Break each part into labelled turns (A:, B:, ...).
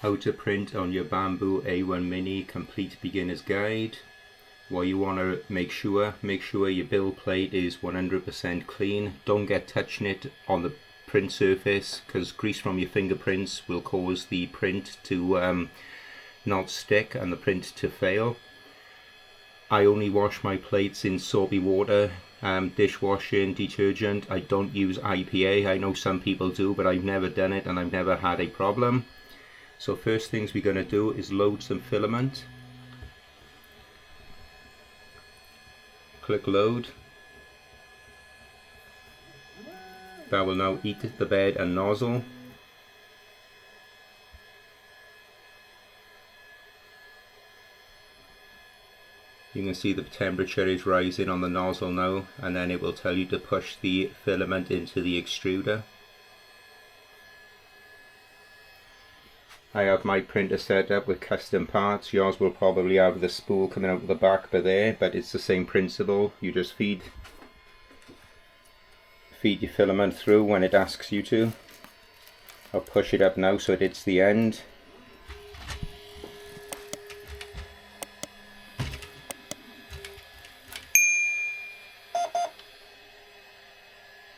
A: How to print on your Bambu A1 Mini Complete Beginner's Guide. What you want to make sure your build plate is 100% clean. Don't get touching it on the print surface, because grease from your fingerprints will cause the print to not stick and the print to fail. I only wash my plates in soapy water, dishwashing detergent. I don't use IPA. I know some people do, but I've never done it and I've never had a problem. So first things we're going to do is load some filament. Click load. That will now eat the bed and nozzle. You can see the temperature is rising on the nozzle now, and then it will tell you to push the filament into the extruder. I have my printer set up with custom parts. Yours will probably have the spool coming out of the back by there, but it's the same principle. You just feed your filament through when it asks you to. I'll push it up now so it hits the end.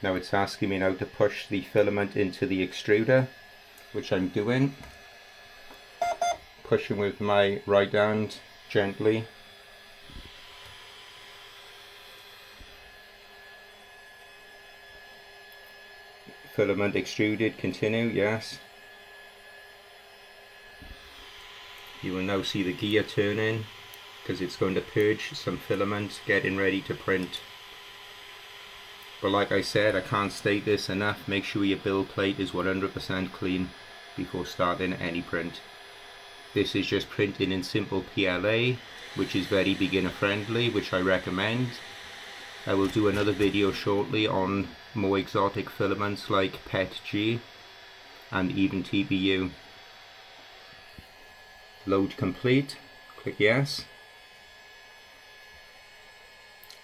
A: Now it's asking me now to push the filament into the extruder, which I'm doing. Pushing with my right hand gently. Filament extruded, continue, yes. You will now see the gear turning, because it's going to purge some filament, getting ready to print. But like I said, I can't state this enough, make sure your build plate is 100% clean before starting any print. This is just printing in simple PLA, which is very beginner friendly, which I recommend. I will do another video shortly on more exotic filaments like PETG and even TPU. Load complete, click yes.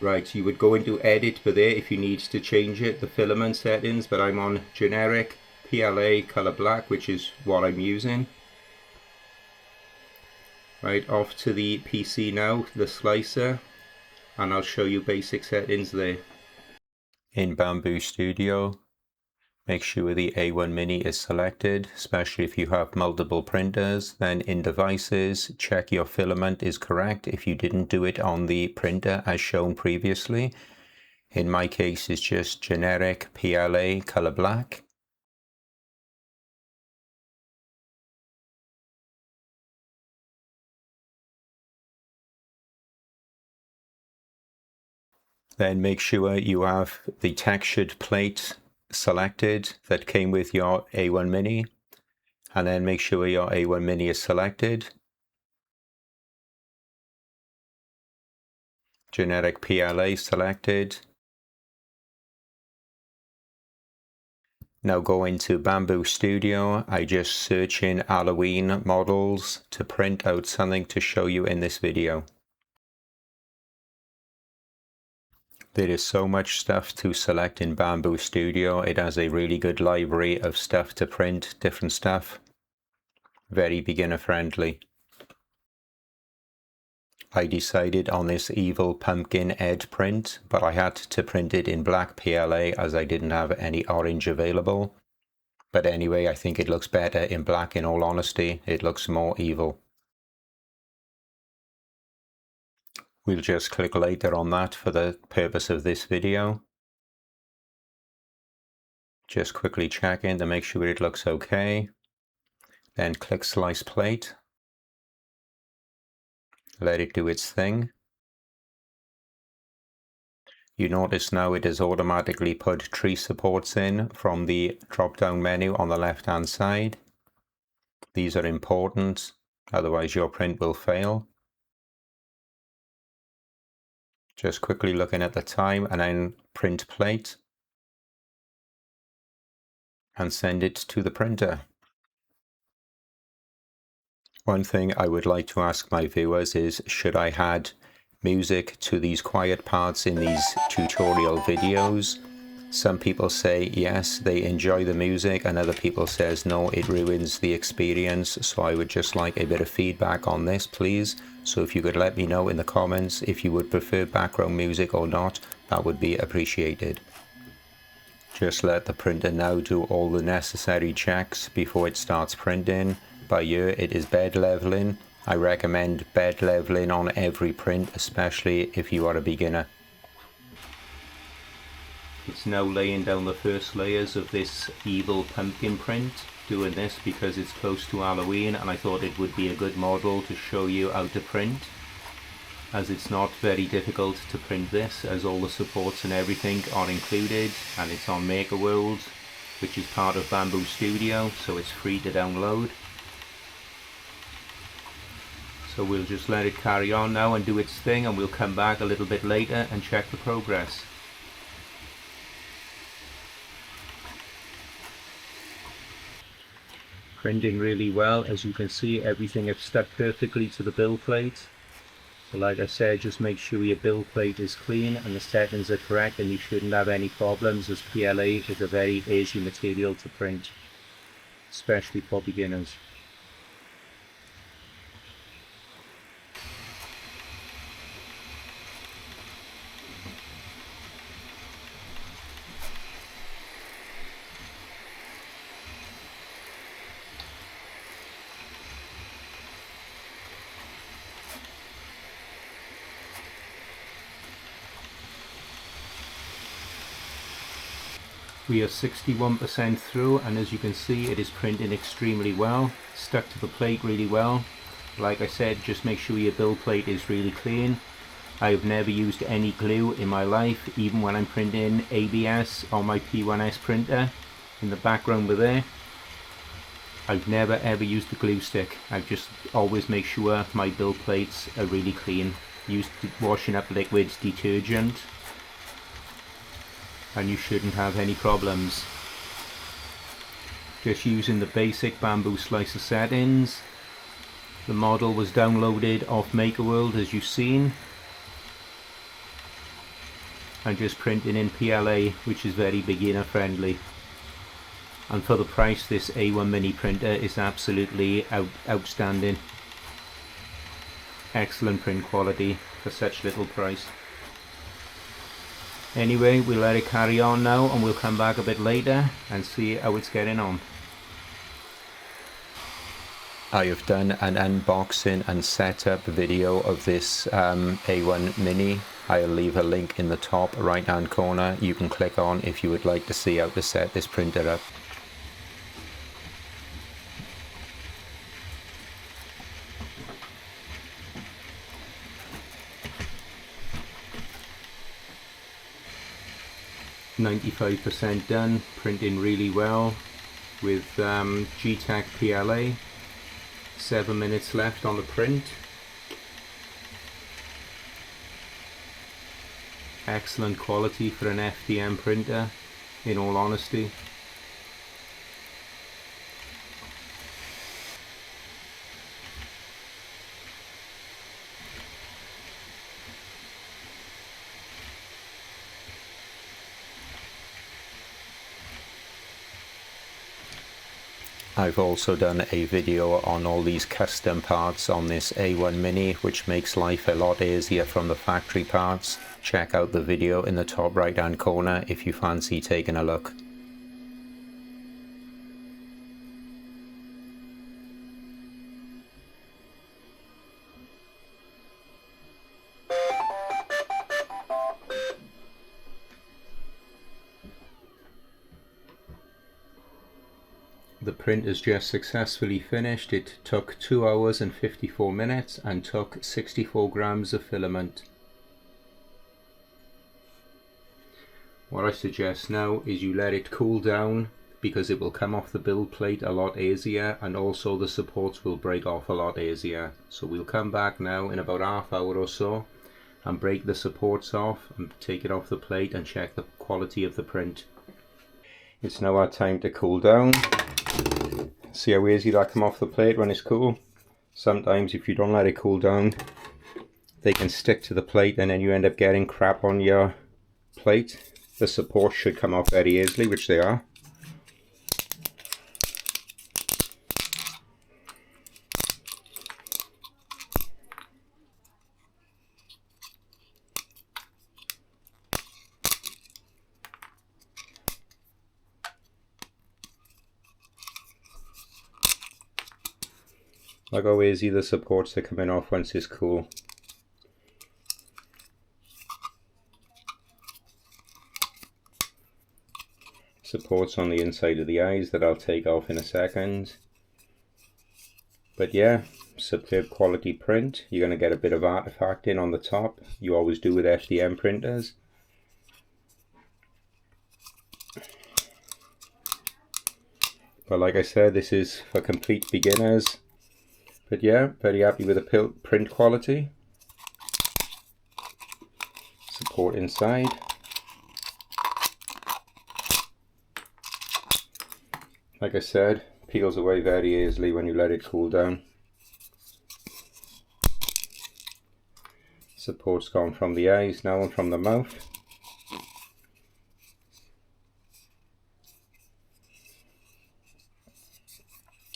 A: Right, you would go into edit for there if you need to change it, the filament settings, but I'm on generic PLA color black, which is what I'm using. Right, off to the PC now, the slicer, and I'll show you basic settings there. In Bambu Studio, make sure the A1 Mini is selected, especially if you have multiple printers. Then in devices, check your filament is correct if you didn't do it on the printer as shown previously. In my case, it's just generic PLA color black. Then make sure you have the textured plate selected that came with your A1 Mini, and then make sure your A1 Mini is selected. Generic PLA selected. Now go into Bambu Studio. I just search in Halloween models to print out something to show you in this video. There is so much stuff to select in Bambu Studio. It has a really good library of stuff to print, different stuff. Very beginner friendly. I decided on this evil pumpkin Ed print, but I had to print it in black PLA as I didn't have any orange available. But anyway, I think it looks better in black, in all honesty. It looks more evil. We'll just click later on that for the purpose of this video. Just quickly checking to make sure it looks okay. Then click slice plate. Let it do its thing. You notice now it has automatically put tree supports in from the drop-down menu on the left-hand side. These are important, otherwise your print will fail. Just quickly looking at the time, and then print plate and send it to the printer. One thing I would like to ask my viewers is, should I add music to these quiet parts in these tutorial videos? Some people say yes, they enjoy the music, and other people says no, it ruins the experience. So I would just like a bit of feedback on this, please. So if you could let me know in the comments if you would prefer background music or not, that would be appreciated. Just let the printer now do all the necessary checks before it starts printing. By here it is bed leveling. I recommend bed leveling on every print, especially if you are a beginner. It's now laying down the first layers of this evil pumpkin print. Doing this because it's close to Halloween and I thought it would be a good model to show you how to print, as it's not very difficult to print this, as all the supports and everything are included, and it's on MakerWorld, which is part of Bambu Studio, so it's free to download. So we'll just let it carry on now and do its thing, and we'll come back a little bit later and check the progress. Printing really well. As you can see, everything is stuck perfectly to the build plate. So like I said, just make sure your build plate is clean and the settings are correct, and you shouldn't have any problems, as PLA is a very easy material to print, especially for beginners. We are 61% through, and as you can see, it is printing extremely well, stuck to the plate really well. Like I said, just make sure your build plate is really clean. I have never used any glue in my life, even when I'm printing ABS on my P1S printer. In the background over there, I've never ever used a glue stick. I've just always make sure my build plates are really clean. Used washing up liquid detergent, and you shouldn't have any problems. Just using the basic Bambu Slicer settings. The model was downloaded off MakerWorld, as you've seen, and just printing in PLA, which is very beginner friendly. And for the price, this A1 mini printer is absolutely outstanding. Excellent print quality for such little price. Anyway, we'll let it carry on now, and we'll come back a bit later and see how it's getting on. I have done an unboxing and setup video of this A1 mini. I'll leave a link in the top right hand corner you can click on if you would like to see how to set this printer up. %95 done, printing really well with G-Tech PLA. 7 minutes left on the print. Excellent quality for an FDM printer, in all honesty. I've also done a video on all these custom parts on this A1 mini, which makes life a lot easier from the factory parts. Check out the video in the top right hand corner if you fancy taking a look. The print is just successfully finished. It took 2 hours and 54 minutes and took 64 grams of filament. What I suggest now is you let it cool down, because it will come off the build plate a lot easier, and also the supports will break off a lot easier. So we'll come back now in about half hour or so and break the supports off and take it off the plate and check the quality of the print. It's now our time to cool down. See how easy that come off the plate when it's cool? Sometimes if you don't let it cool down, they can stick to the plate and then you end up getting crap on your plate. the supports should come off very easily, which they are. Like how easy the supports are coming off once it's cool. Supports on the inside of the eyes that I'll take off in a second. But yeah, superb quality print. You're going to get a bit of artifacting on the top. You always do with FDM printers. But like I said, this is for complete beginners. But yeah, very happy with the print quality. Support inside. Like I said, peels away very easily when you let it cool down. Support's gone from the eyes now and from the mouth.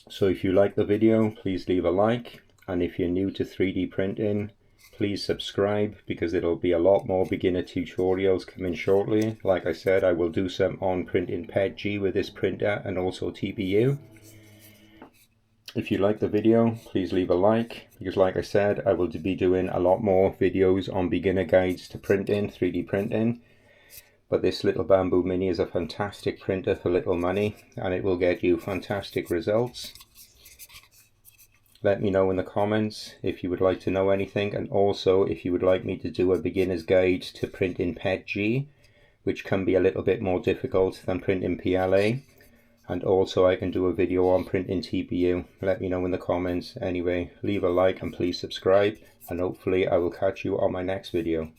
A: So if you like the video, please leave a like, and if you're new to 3D printing, please subscribe, because there'll be a lot more beginner tutorials coming shortly. Like I said, I will do some on printing PETG with this printer and also TPU. If you like the video, please leave a like, because like I said, I will be doing a lot more videos on beginner guides to printing, 3D printing. But this little Bambu Mini is a fantastic printer for little money, and it will get you fantastic results. Let me know in the comments if you would like to know anything, and also if you would like me to do a beginner's guide to printing PETG, which can be a little bit more difficult than printing PLA. And also I can do a video on printing TPU. Let me know in the comments. Anyway, leave a like and please subscribe, and hopefully I will catch you on my next video.